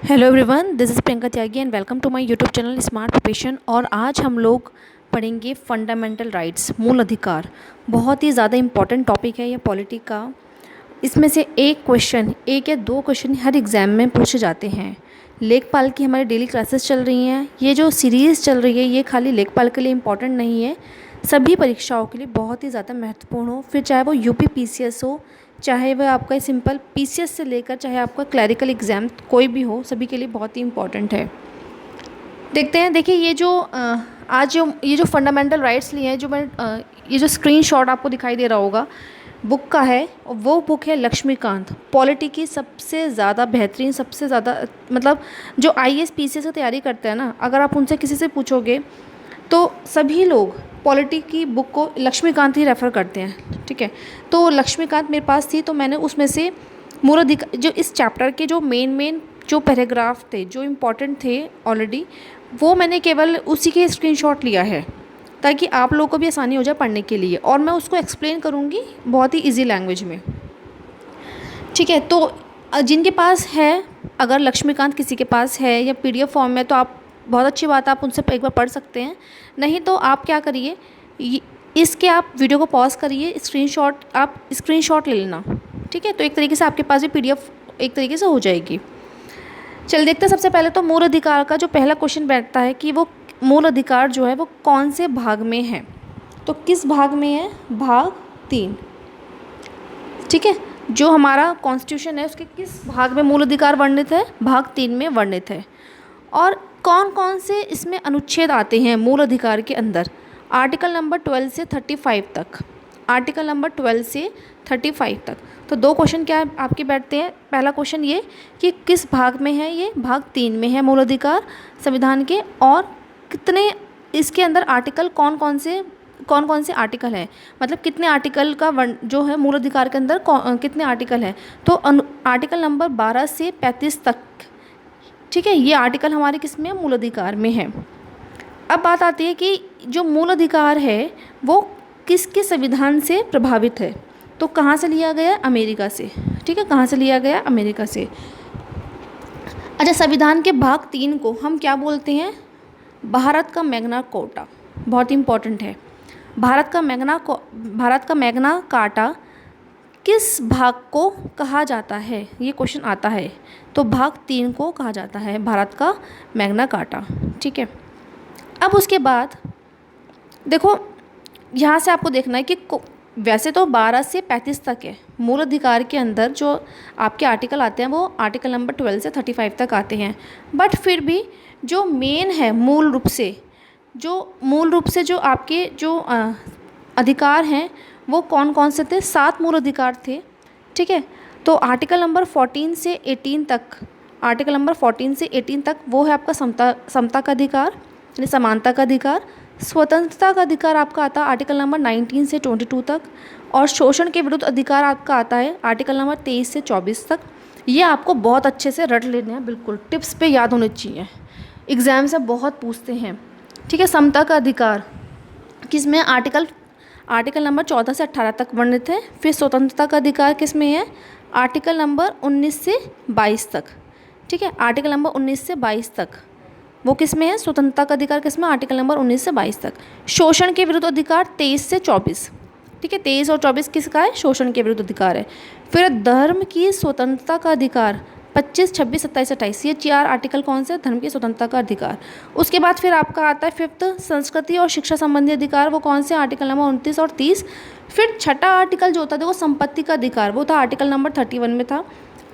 Hello everyone, this is Priyanka Tyagi and welcome to my YouTube channel Smart Preparation. और आज हम लोग पढ़ेंगे फंडामेंटल राइट्स, मूल अधिकार। बहुत ही ज़्यादा इंपॉर्टेंट टॉपिक है ये पॉलिटी का। इसमें से एक या दो क्वेश्चन हर एग्ज़ाम में पूछे जाते हैं। लेखपाल की हमारी डेली क्लासेस चल रही हैं। ये जो सीरीज़ चल रही है ये खाली लेखपाल के लिए इम्पॉर्टेंट नहीं है, सभी परीक्षाओं के लिए बहुत ही ज़्यादा महत्वपूर्ण हो, फिर चाहे वो यूपी पीसीएस हो, चाहे वह आपका सिंपल पीसीएस से लेकर चाहे आपका क्लैरिकल एग्ज़ाम कोई भी हो, सभी के लिए बहुत ही इम्पॉर्टेंट है। देखते हैं। देखिए ये जो फंडामेंटल राइट्स लिए हैं, ये जो स्क्रीनशॉट आपको दिखाई दे रहा होगा बुक का है, और वो बुक है लक्ष्मीकांत, पॉलिटी की सबसे ज़्यादा बेहतरीन, सबसे ज़्यादा मतलब जो आईएएस पीसीएस की तैयारी करते हैं ना, अगर आप उनसे किसी से पूछोगे तो सभी लोग पॉलिटी की बुक को लक्ष्मीकांत ही रेफ़र करते हैं। ठीक है, तो लक्ष्मीकांत मेरे पास थी, तो मैंने उसमें से मूल अधिकार, जो इस चैप्टर के जो मेन जो पैराग्राफ थे, जो इम्पोर्टेंट थे ऑलरेडी, वो मैंने केवल उसी के स्क्रीनशॉट लिया है ताकि आप लोगों को भी आसानी हो जाए पढ़ने के लिए, और मैं उसको एक्सप्लेन करूँगी बहुत ही ईजी लैंग्वेज में। ठीक है, तो जिनके पास है, अगर लक्ष्मीकांत किसी के पास है या पीडीएफ फॉर्म में, तो आप बहुत अच्छी बात है, आप उनसे एक बार पढ़ सकते हैं। नहीं तो आप क्या करिए, इसके आप वीडियो को पॉज करिए, आप स्क्रीनशॉट ले लेना। ठीक है, तो एक तरीके से आपके पास भी पीडीएफ एक तरीके से हो जाएगी। चल देखते हैं। सबसे पहले तो मूल अधिकार का जो पहला क्वेश्चन बैठता है कि वो मूल अधिकार जो है वो कौन से भाग में है, तो किस भाग में है? भाग 3। ठीक है, जो हमारा कॉन्स्टिट्यूशन है उसके किस भाग में मूल अधिकार वर्णित है? भाग 3 में वर्णित है। और कौन कौन से इसमें अनुच्छेद आते हैं मूल अधिकार के अंदर? आर्टिकल नंबर 12 से 35 तक, आर्टिकल नंबर 12 से 35 तक। तो दो क्वेश्चन क्या आपके बैठते हैं। पहला क्वेश्चन ये कि किस भाग में है? ये भाग 3 में है मूल अधिकार संविधान के, और कितने इसके अंदर आर्टिकल, कौन कौन से आर्टिकल हैं, मतलब कितने आर्टिकल का जो है मूल अधिकार के अंदर कितने आर्टिकल हैं। तो आर्टिकल नंबर 12 से 35 तक। ठीक है, ये आर्टिकल हमारे किस में? मूल अधिकार में है। अब बात आती है कि जो मूल अधिकार है वो किसके संविधान से प्रभावित है, तो कहाँ से लिया गया? अमेरिका से। ठीक है, कहाँ से लिया गया? अमेरिका से। अच्छा, संविधान के भाग 3 को हम क्या बोलते हैं? भारत का मैग्ना कार्टा। बहुत इंपॉर्टेंट है। भारत का मैग्ना कार्टा किस भाग को कहा जाता है? ये क्वेश्चन आता है। तो भाग 3 को कहा जाता है भारत का मैग्ना कार्टा। ठीक है, अब उसके बाद देखो, यहाँ से आपको देखना है कि वैसे तो 12 से 35 तक है मूल अधिकार के अंदर, जो आपके आर्टिकल आते हैं वो आर्टिकल नंबर 12 से 35 तक आते हैं। बट फिर भी जो मेन है, मूल रूप से जो आपके जो अधिकार हैं वो कौन कौन से थे? 7 मूल अधिकार थे। ठीक है, तो आर्टिकल नंबर 14 से 18 तक वो है आपका समता का अधिकार, यानी समानता का अधिकार। स्वतंत्रता का अधिकार आपका आता है आर्टिकल नंबर 19 से 22 तक, और शोषण के विरुद्ध अधिकार आपका आता है आर्टिकल नंबर 23 से 24 तक। ये आपको बहुत अच्छे से रट लेने हैं, बिल्कुल टिप्स पे याद होने चाहिए, एग्ज़ाम से बहुत पूछते हैं। ठीक है, समता का अधिकार किस में? आर्टिकल नंबर 14 से 18 तक वर्णित है। फिर स्वतंत्रता का अधिकार किस में है? आर्टिकल नंबर 19 से 22 तक। ठीक है, आर्टिकल नंबर 19 से 22 तक वो किस में है? स्वतंत्रता का अधिकार किस में? आर्टिकल नंबर 19 से 22 तक। शोषण के विरुद्ध अधिकार 23 से 24। ठीक है, 23 और 24 किसका है? शोषण के विरुद्ध अधिकार है। फिर धर्म की स्वतंत्रता का अधिकार 25, 26, 27, 28, ये 4 आर्टिकल कौन से? धर्म की स्वतंत्रता का अधिकार। उसके बाद फिर आपका आता है 5th, संस्कृति और शिक्षा संबंधी अधिकार, वो कौन से? आर्टिकल नंबर 29 और 30। फिर छठा आर्टिकल जो होता है वो संपत्ति का अधिकार, वो था आर्टिकल नंबर 31 में था,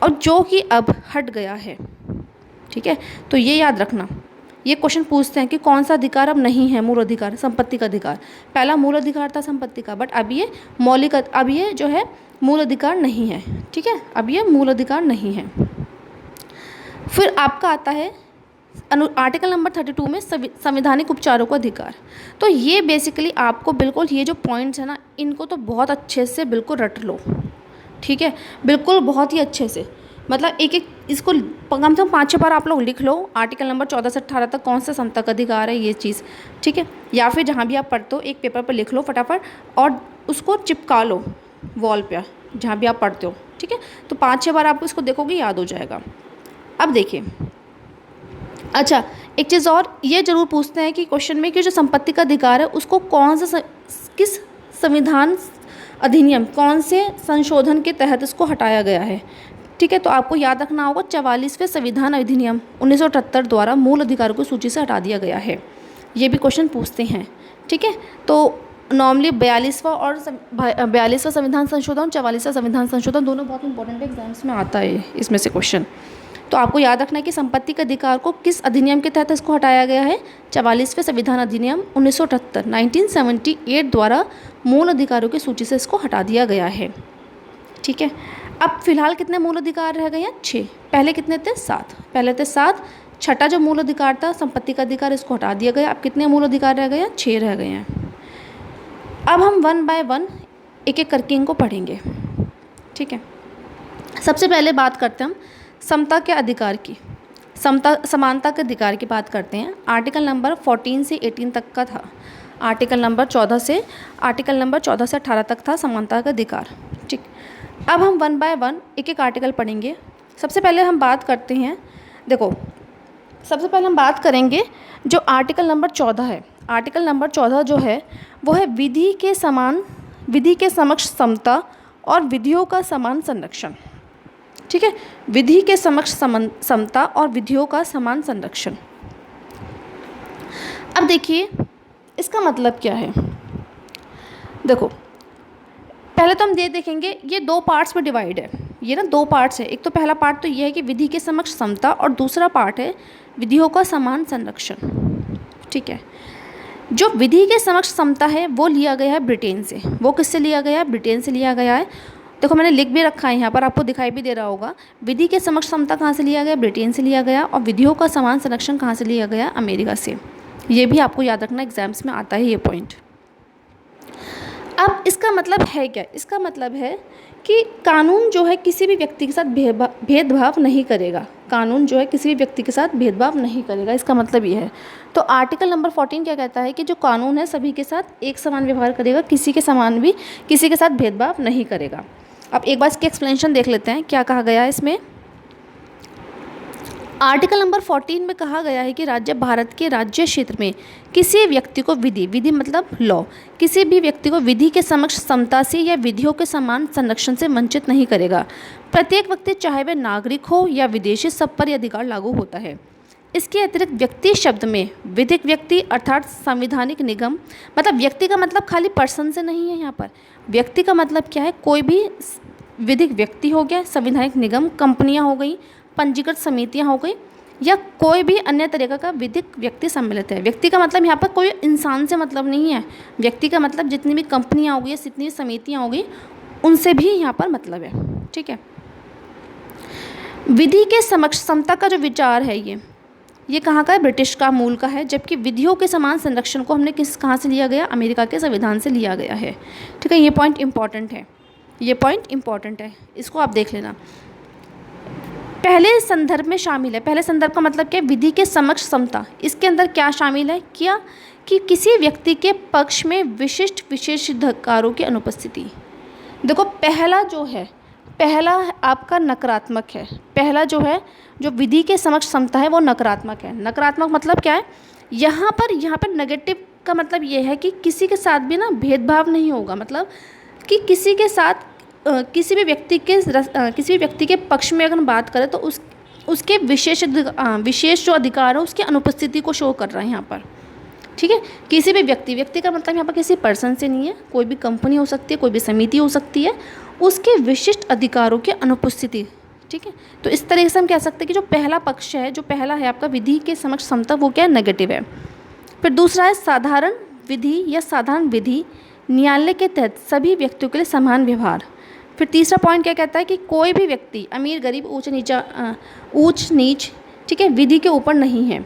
और जो कि अब हट गया है। ठीक है, तो ये याद रखना। ये क्वेश्चन पूछते हैं कि कौन सा अधिकार अब नहीं है? मूल अधिकार, संपत्ति का अधिकार। पहला मूल अधिकार था संपत्ति का, बट अब ये जो है मूल अधिकार नहीं है। ठीक है, अब ये मूल अधिकार नहीं है। फिर आपका आता है आर्टिकल नंबर 32 में संवैधानिक उपचारों का अधिकार। तो ये बेसिकली आपको बिल्कुल, ये जो पॉइंट्स है ना, इनको तो बहुत अच्छे से बिल्कुल रट लो। ठीक है, बिल्कुल बहुत ही अच्छे से, मतलब एक इसको कम से कम 5-6 बार आप लोग लिख लो। आर्टिकल नंबर 14 से 18 तक कौन सा समता का अधिकार है, ये चीज़। ठीक है, या फिर जहाँ भी आप पढ़ते हो एक पेपर पर लिख लो फटाफट, और उसको चिपका लो वॉल पे जहाँ भी आप पढ़ते हो। ठीक है, तो 5-6 बार आप इसको देखोगे, याद हो जाएगा। अब देखिए, अच्छा, एक चीज़ और ये ज़रूर पूछते हैं कि क्वेश्चन में कि जो संपत्ति का अधिकार है उसको कौन से किस संविधान अधिनियम, कौन से संशोधन के तहत इसको हटाया गया है। ठीक है, तो आपको याद रखना होगा 44वें संविधान अधिनियम 1978 द्वारा मूल अधिकारों को सूची से हटा दिया गया है। ये भी क्वेश्चन पूछते हैं। ठीक है, तो नॉर्मली 42वां संविधान संशोधन, 44वां संविधान संशोधन दोनों बहुत इंपॉर्टेंट एग्जाम्स में आता है इसमें से क्वेश्चन। तो आपको याद रखना है कि संपत्ति के अधिकार को किस अधिनियम के तहत इसको हटाया गया है। 44वें संविधान अधिनियम 1978 द्वारा मूल अधिकारों की सूची से इसको हटा दिया गया है। ठीक है, अब फिलहाल कितने मूल अधिकार रह गए हैं? 6। पहले कितने थे? 7। पहले थे 7, छठा जो मूल अधिकार था संपत्ति का अधिकार, इसको हटा दिया गया। अब कितने मूल अधिकार रह गए हैं? 6 रह गए हैं। अब हम 1 बाय 1 एक एक करके इनको पढ़ेंगे। ठीक है, सबसे पहले बात करते हैं हम समता के अधिकार की, समानता के अधिकार की बात करते हैं। आर्टिकल नंबर 14 से 18 तक का था। आर्टिकल नंबर 14 से 18 तक था समानता का अधिकार। ठीक, अब हम 1 बाय 1 एक एक आर्टिकल पढ़ेंगे। सबसे पहले हम बात करते हैं, देखो सबसे पहले हम बात करेंगे जो आर्टिकल नंबर 14 है। आर्टिकल नंबर 14 जो है वो है विधि के समक्ष समता और विधियों का समान संरक्षण। ठीक है, विधि के समक्ष समता और विधियों का समान संरक्षण। अब देखिए इसका मतलब क्या है। देखो पहले तो हम देखेंगे ये 2 पार्ट्स में डिवाइड है। ये ना 2 पार्ट्स है। एक तो पहला पार्ट तो ये है कि विधि के समक्ष समता, और दूसरा पार्ट है विधियों का समान संरक्षण। ठीक है, जो विधि के समक्ष समता है वो लिया गया है ब्रिटेन से। वो किससे लिया गया है? ब्रिटेन से लिया गया है। देखो मैंने लिख भी रखा है यहाँ पर, आपको दिखाई भी दे रहा होगा। विधि के समक्ष समता कहाँ से लिया गया? ब्रिटेन से लिया गया। और विधियों का समान संरक्षण कहाँ से लिया गया? अमेरिका से। ये भी आपको याद रखना, एग्जाम्स में आता है ये पॉइंट। अब इसका मतलब है क्या? इसका मतलब है कि कानून जो है किसी भी व्यक्ति के साथ भेदभाव नहीं करेगा। कानून जो है किसी भी व्यक्ति के साथ भेदभाव नहीं करेगा, इसका मतलब ये है। तो आर्टिकल नंबर 14 क्या कहता है कि जो कानून है सभी के साथ एक समान व्यवहार करेगा, किसी के साथ भेदभाव नहीं करेगा। अब एक बार इसकी एक्सप्लेनेशन देख लेते हैं क्या कहा गया है इसमें। आर्टिकल नंबर 14 में कहा गया है कि राज्य भारत के राज्य क्षेत्र में किसी व्यक्ति को विधि मतलब लॉ, किसी भी व्यक्ति को विधि के समक्ष समता से या विधियों के समान संरक्षण से वंचित नहीं करेगा। प्रत्येक व्यक्ति चाहे वह नागरिक हो या विदेशी, सब पर यह अधिकार लागू होता है। इसके अतिरिक्त व्यक्ति शब्द में विधिक व्यक्ति अर्थात संवैधानिक निगम, मतलब व्यक्ति का मतलब खाली पर्सन से नहीं है। यहाँ पर व्यक्ति का मतलब क्या है? कोई भी विधिक व्यक्ति हो गया, संवैधानिक निगम, कंपनियाँ हो गई, पंजीकृत समितियाँ हो गई, या कोई भी अन्य तरीका का विधिक व्यक्ति सम्मिलित है। व्यक्ति का मतलब यहाँ पर कोई इंसान से मतलब नहीं है। व्यक्ति का मतलब जितनी भी कंपनियाँ हो गई, जितनी भी समितियाँ हो गई, उनसे भी यहाँ पर मतलब है। ठीक है, विधि के समक्ष समता का जो विचार है ये कहाँ का है? ब्रिटिश का मूल का है। जबकि विधियों के समान संरक्षण को हमने कहाँ से लिया गया? अमेरिका के संविधान से लिया गया है। ठीक है, ये पॉइंट इंपॉर्टेंट है, ये पॉइंट इंपॉर्टेंट है, इसको आप देख लेना। पहले संदर्भ में शामिल है। पहले संदर्भ का मतलब क्या है? विधि के समक्ष समता। इसके अंदर क्या शामिल है? क्या कि किसी व्यक्ति के पक्ष में विशेषाधिकारों की अनुपस्थिति। देखो पहला जो है, पहला आपका नकारात्मक है। पहला जो है, जो विधि के समक्ष समता है वो नकारात्मक है। नकारात्मक मतलब क्या है? यहाँ पर नेगेटिव का मतलब ये है कि किसी के साथ भी ना भेदभाव नहीं होगा। मतलब कि किसी के साथ किसी भी व्यक्ति के पक्ष में अगर हम बात करें तो उसके विशेष जो अधिकार है उसकी अनुपस्थिति को शो कर रहा है यहाँ पर। ठीक है, किसी भी व्यक्ति का मतलब यहाँ पर किसी पर्सन से नहीं है, कोई भी कंपनी हो सकती है, कोई भी समिति हो सकती है, उसके विशिष्ट अधिकारों की अनुपस्थिति। ठीक है, तो इस तरीके से हम कह सकते हैं कि जो पहला पक्ष है, जो पहला है आपका विधि के समक्ष समता, वो क्या है? नेगेटिव है। फिर दूसरा है साधारण विधि या साधारण विधि, न्यायालय के तहत सभी व्यक्तियों के लिए समान व्यवहार। फिर तीसरा पॉइंट क्या कहता है कि कोई भी व्यक्ति अमीर गरीब ऊंच नीच, ठीक है, विधि के ऊपर नहीं है।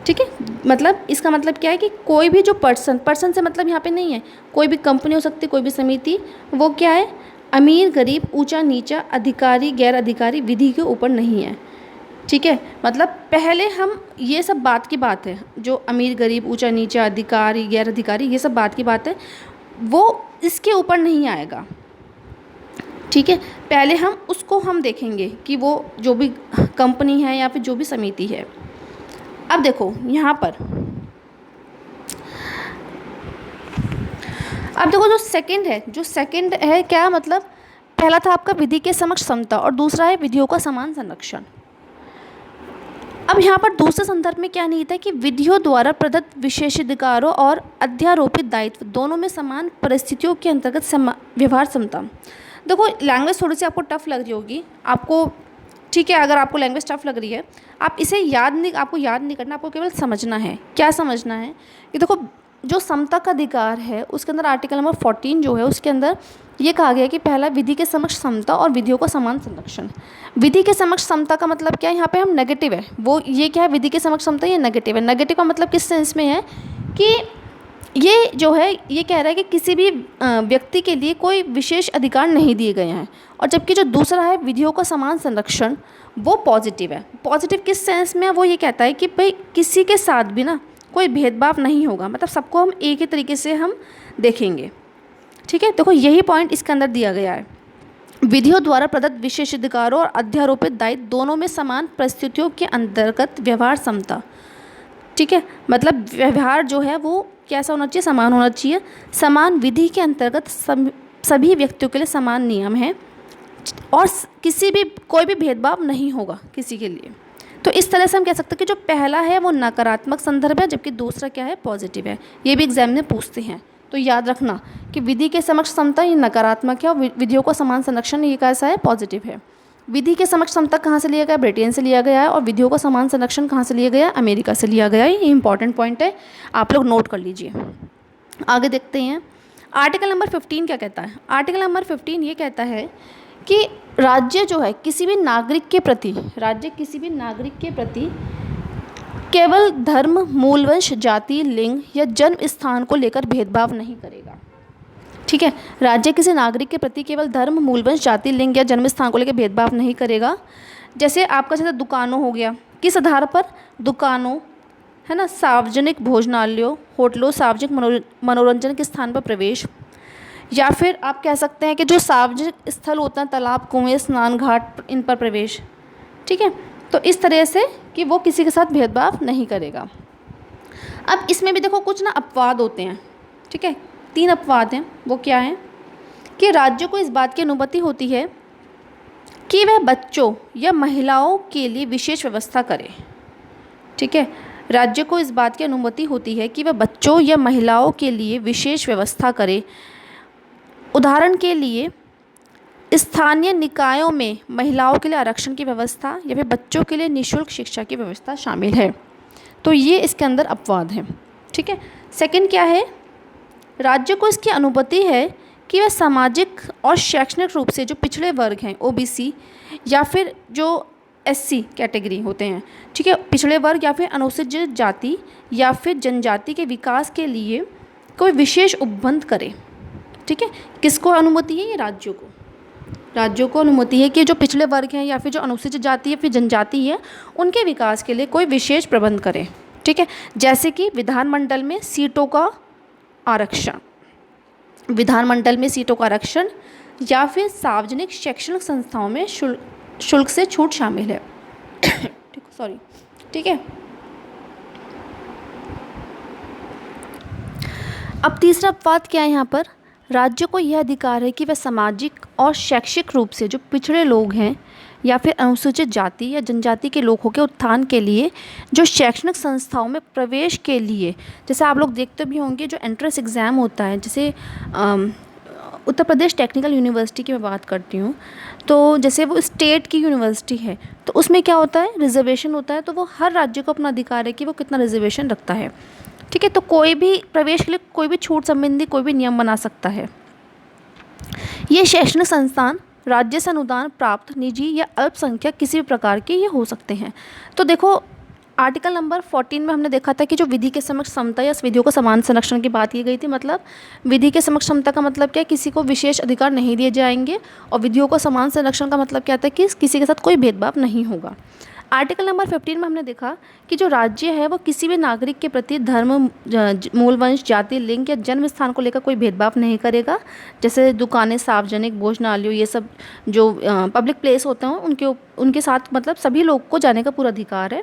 ठीक है, मतलब इसका मतलब क्या है कि कोई भी जो पर्सन से मतलब यहाँ पे नहीं है, कोई भी कंपनी हो सकती है, कोई भी समिति, वो क्या है? अमीर गरीब ऊंचा नीचा, अधिकारी गैर अधिकारी, विधि के ऊपर नहीं है। ठीक है, मतलब पहले हम ये सब बात की बात है, जो अमीर गरीब ऊंचा नीचा, अधिकारी गैर अधिकारी, ये सब बात की बात है, वो इसके ऊपर नहीं आएगा। ठीक है, पहले हम उसको देखेंगे कि वो जो भी कंपनी है या फिर जो भी समिति है। अब देखो यहाँ पर, अब देखो जो सेकंड है क्या मतलब, पहला था आपका विधि के समक्ष समता और दूसरा है विधियों का समान संरक्षण। अब यहाँ पर दूसरे संदर्भ में क्या निहित है कि विधियों द्वारा प्रदत्त विशेषाधिकारों और अध्यारोपित दायित्व दोनों में समान परिस्थितियों के अंतर्गत व्यवहार समता। देखो लैंग्वेज थोड़ी सी आपको टफ लग रही होगी आपको, ठीक है, अगर आपको लैंग्वेज टफ लग रही है आप इसे आपको याद नहीं करना, आपको केवल समझना है। क्या समझना है कि देखो जो समता का अधिकार है उसके अंदर आर्टिकल नंबर 14 जो है उसके अंदर ये कहा गया कि पहला विधि के समक्ष समता और विधियों का समान संरक्षण। विधि के समक्ष समता का मतलब क्या है, यहाँ पे हम नेगेटिव है वो, ये क्या है विधि के समक्ष समता, ये नेगेटिव है। नेगेटिव का मतलब किस सेंस में है कि ये जो है ये कह रहा है कि किसी भी व्यक्ति के लिए कोई विशेष अधिकार नहीं दिए गए हैं, और जबकि जो दूसरा है विधियों का समान संरक्षण वो पॉजिटिव है। पॉजिटिव किस सेंस में है, वो ये कहता है कि भाई किसी के साथ भी ना कोई भेदभाव नहीं होगा, मतलब सबको हम एक ही तरीके से हम देखेंगे। ठीक है, देखो यही पॉइंट इसके अंदर दिया गया है। विधियों द्वारा प्रदत्त विशेषाधिकारों और अध्यारोपित दायित्व दोनों में समान परिस्थितियों के अंतर्गत व्यवहार समता। ठीक है, मतलब व्यवहार जो है वो कैसा होना चाहिए, समान होना चाहिए। समान विधि के अंतर्गत सभी व्यक्तियों के लिए समान नियम है और कोई भी भेदभाव नहीं होगा किसी के लिए। तो इस तरह से हम कह सकते हैं कि जो पहला है वो नकारात्मक संदर्भ है, जबकि दूसरा क्या है, पॉजिटिव है। ये भी एग्जाम में पूछते हैं, तो याद रखना कि विधि के समक्ष समता ये नकारात्मक है और विधियों का समान संरक्षण ये कैसा है, पॉजिटिव है। विधि के समक्ष समता कहाँ से लिया गया, ब्रिटेन से लिया गया है, और विधियों का समान संरक्षण कहाँ से लिया गया, अमेरिका से लिया गया है। ये इंपॉर्टेंट पॉइंट है, आप लोग नोट कर लीजिए। आगे देखते हैं आर्टिकल नंबर 15 क्या कहता है। आर्टिकल नंबर 15 ये कहता है कि राज्य जो है किसी भी नागरिक के प्रति केवल धर्म, मूलवंश, जाति, लिंग या जन्म स्थान को लेकर भेदभाव नहीं करेगा। ठीक है, राज्य किसी नागरिक के प्रति केवल धर्म, मूलवंश, जाति, लिंग या जन्म स्थान को लेकर भेदभाव नहीं करेगा। जैसे आपका जैसे दुकानों हो गया, किस आधार पर, दुकानों है ना, सार्वजनिक भोजनालयों, होटलों, सार्वजनिक मनोरंजन के स्थान पर प्रवेश, या फिर आप कह सकते हैं कि जो सार्वजनिक स्थल होता है, तालाब, कुएं, स्नान घाट, इन पर प्रवेश। ठीक है, तो इस तरह से कि वो किसी के साथ भेदभाव नहीं करेगा। अब इसमें भी देखो कुछ ना अपवाद होते हैं। ठीक है, 3 अपवाद हैं। वो क्या है कि राज्य को इस बात की अनुमति होती है कि वह बच्चों या महिलाओं के लिए विशेष व्यवस्था करे। ठीक है, राज्य को इस बात की अनुमति होती है कि वह बच्चों या महिलाओं के लिए विशेष व्यवस्था करे। उदाहरण के लिए स्थानीय निकायों में महिलाओं के लिए आरक्षण की व्यवस्था या फिर बच्चों के लिए निःशुल्क शिक्षा की व्यवस्था शामिल है। तो ये इसके अंदर अपवाद है। ठीक है, सेकंड क्या है, राज्य को इसकी अनुमति है कि वह सामाजिक और शैक्षणिक रूप से जो पिछड़े वर्ग हैं, ओबीसी या फिर जो एससी कैटेगरी होते हैं, ठीक है, पिछड़े वर्ग या फिर अनुसूचित जाति या फिर जनजाति के विकास के लिए कोई विशेष उपबंध करे। ठीक है, किसको अनुमति है, ये राज्यों को अनुमति है कि जो पिछड़े वर्ग हैं या फिर जो अनुसूचित जाति या फिर जनजाति है उनके विकास के लिए कोई विशेष प्रबंध करे। ठीक है, जैसे कि विधानमंडल में सीटों का आरक्षण या फिर सार्वजनिक शैक्षणिक संस्थाओं में शुल्क से छूट शामिल है। ठीक है, अब तीसरा अपवाद क्या है यहाँ पर, राज्य को यह अधिकार है कि वह सामाजिक और शैक्षिक रूप से जो पिछड़े लोग हैं या फिर अनुसूचित जाति या जनजाति के लोगों के उत्थान के लिए जो शैक्षणिक संस्थाओं में प्रवेश के लिए, जैसे आप लोग देखते भी होंगे जो एंट्रेंस एग्ज़ाम होता है, जैसे उत्तर प्रदेश टेक्निकल यूनिवर्सिटी की मैं बात करती हूँ, तो जैसे वो स्टेट की यूनिवर्सिटी है तो उसमें क्या होता है, रिजर्वेशन होता है। तो वो हर राज्य को अपना अधिकार है कि वो कितना रिजर्वेशन रखता है। ठीक है, तो कोई भी प्रवेश के लिए कोई भी छूट संबंधी कोई भी नियम बना सकता है। ये शैक्षणिक संस्थान राज्य से अनुदान प्राप्त निजी या अल्पसंख्यक किसी भी प्रकार के ये हो सकते हैं। तो देखो आर्टिकल नंबर 14 में हमने देखा था कि जो विधि के समक्ष समता या विधियों का समान संरक्षण की बात की गई थी, मतलब विधि के समक्ष समता का मतलब क्या है, किसी को विशेष अधिकार नहीं दिए जाएंगे, और विधियों का समान संरक्षण का मतलब क्या था कि किसी के साथ कोई भेदभाव नहीं होगा। आर्टिकल नंबर 15 में हमने देखा कि जो राज्य है वो किसी भी नागरिक के प्रति धर्म, मूल वंश, जाति, लिंग या जन्म स्थान को लेकर कोई भेदभाव नहीं करेगा। जैसे दुकानें, सार्वजनिक भोजनालयों, ये सब जो पब्लिक प्लेस होते हैं उनके साथ मतलब सभी लोग को जाने का पूरा अधिकार है।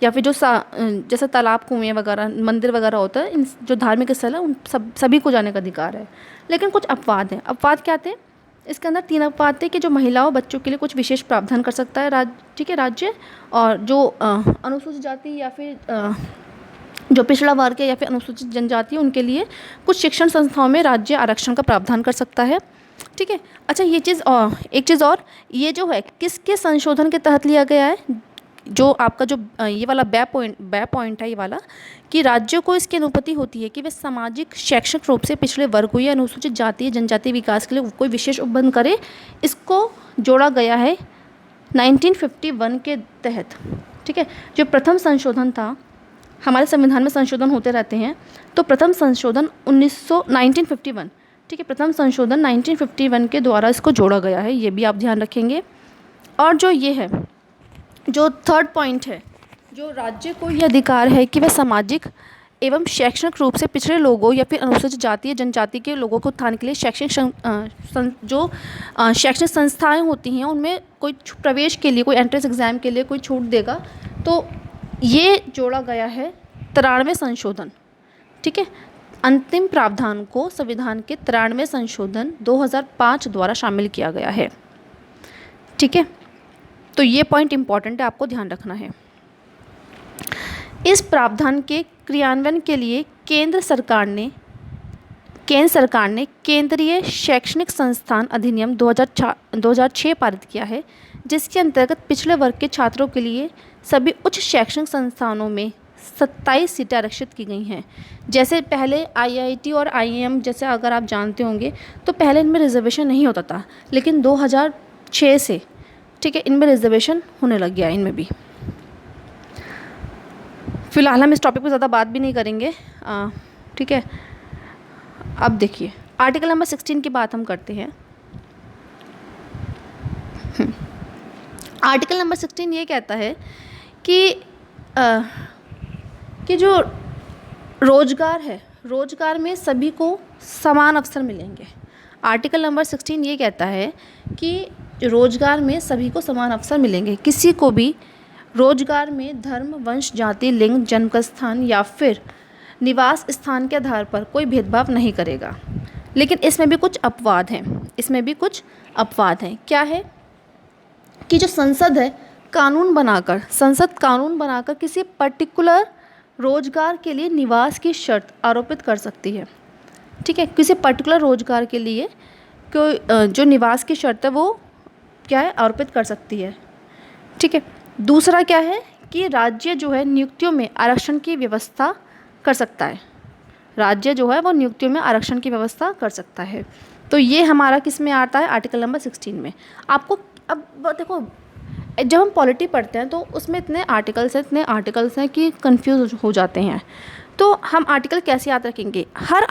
या फिर जो जैसे तालाब, कुएँ वगैरह, मंदिर वगैरह होता है, इन जो धार्मिक स्थल है उन सभी को जाने का अधिकार है। लेकिन कुछ अपवाद हैं। अपवाद क्या थे? इसके अंदर 3 अपवाद थे कि जो महिलाओं, बच्चों के लिए कुछ विशेष प्रावधान कर सकता है राज्य, और जो अनुसूचित जाति या फिर जो पिछड़ा वर्ग है या फिर अनुसूचित जनजाति है उनके लिए कुछ शिक्षण संस्थाओं में राज्य आरक्षण का प्रावधान कर सकता है। ठीक है। अच्छा, ये चीज़ एक चीज़ और, ये जो है किसके संशोधन के तहत लिया गया है? जो आपका जो ये वाला बै पॉइंट है, ये वाला, कि राज्यों को इसकी अनुमति होती है कि वे सामाजिक, शैक्षिक रूप से पिछड़े वर्गों या अनुसूचित जाति, जनजाति विकास के लिए कोई विशेष उपबंध करे। इसको जोड़ा गया है 1951 के तहत। ठीक है। जो प्रथम संशोधन था, हमारे संविधान में संशोधन होते रहते हैं, तो प्रथम संशोधन 1951, ठीक है, प्रथम संशोधन 1951 के द्वारा इसको जोड़ा गया है, ये भी आप ध्यान रखेंगे। और जो ये है, जो थर्ड पॉइंट है, जो राज्य को यह अधिकार है कि वह सामाजिक एवं शैक्षणिक रूप से पिछड़े लोगों या फिर अनुसूचित जाति या जनजाति के लोगों को उत्थान के लिए शैक्षणिक संस्थाएं होती हैं उनमें कोई प्रवेश के लिए, कोई एंट्रेंस एग्ज़ाम के लिए कोई छूट देगा। तो ये जोड़ा गया है 93वें संशोधन। ठीक है। अंतिम प्रावधान को संविधान के 93वें संशोधन 2005 द्वारा शामिल किया गया है। ठीक है। तो ये पॉइंट इम्पॉर्टेंट है, आपको ध्यान रखना है। इस प्रावधान के क्रियान्वयन के लिए केंद्र सरकार ने केंद्रीय शैक्षणिक संस्थान अधिनियम 2006 पारित किया है, जिसके अंतर्गत पिछड़े वर्ग के छात्रों के लिए सभी उच्च शैक्षणिक संस्थानों में 27 सीटें आरक्षित की गई हैं। जैसे पहले IIT और IIM, जैसे अगर आप जानते होंगे, तो पहले इनमें रिजर्वेशन नहीं होता था, लेकिन 2006 से, ठीक है, इनमें रिजर्वेशन होने लग गया, इनमें भी। फिलहाल हम इस टॉपिक पर ज़्यादा बात भी नहीं करेंगे। ठीक है। अब देखिए आर्टिकल नंबर 16 की बात हम करते हैं। आर्टिकल नंबर 16 ये कहता है कि जो रोजगार है, रोजगार में सभी को समान अवसर मिलेंगे। आर्टिकल नंबर 16 ये कहता है कि रोजगार में सभी को समान अवसर मिलेंगे। किसी को भी रोजगार में धर्म, वंश, जाति, लिंग, जन्म स्थान या फिर निवास स्थान के आधार पर कोई भेदभाव नहीं करेगा। लेकिन इसमें भी कुछ अपवाद हैं। क्या है? कि जो संसद कानून बनाकर किसी पर्टिकुलर रोजगार के लिए निवास की शर्त आरोपित कर सकती है। ठीक है। किसी पर्टिकुलर रोजगार के लिए जो निवास की शर्त है वो क्या है, आरोपित कर सकती है। ठीक है। दूसरा क्या है कि राज्य जो है नियुक्तियों में आरक्षण की व्यवस्था कर सकता है। राज्य जो है वो नियुक्तियों में आरक्षण की व्यवस्था कर सकता है। तो ये हमारा किस में आता है? आर्टिकल नंबर 16 में। आपको अब देखो, जब हम पॉलिटी पढ़ते हैं तो उसमें इतने आर्टिकल्स हैं कि कंफ्यूज हो जाते हैं। तो हम आर्टिकल कैसे याद रखेंगे? हर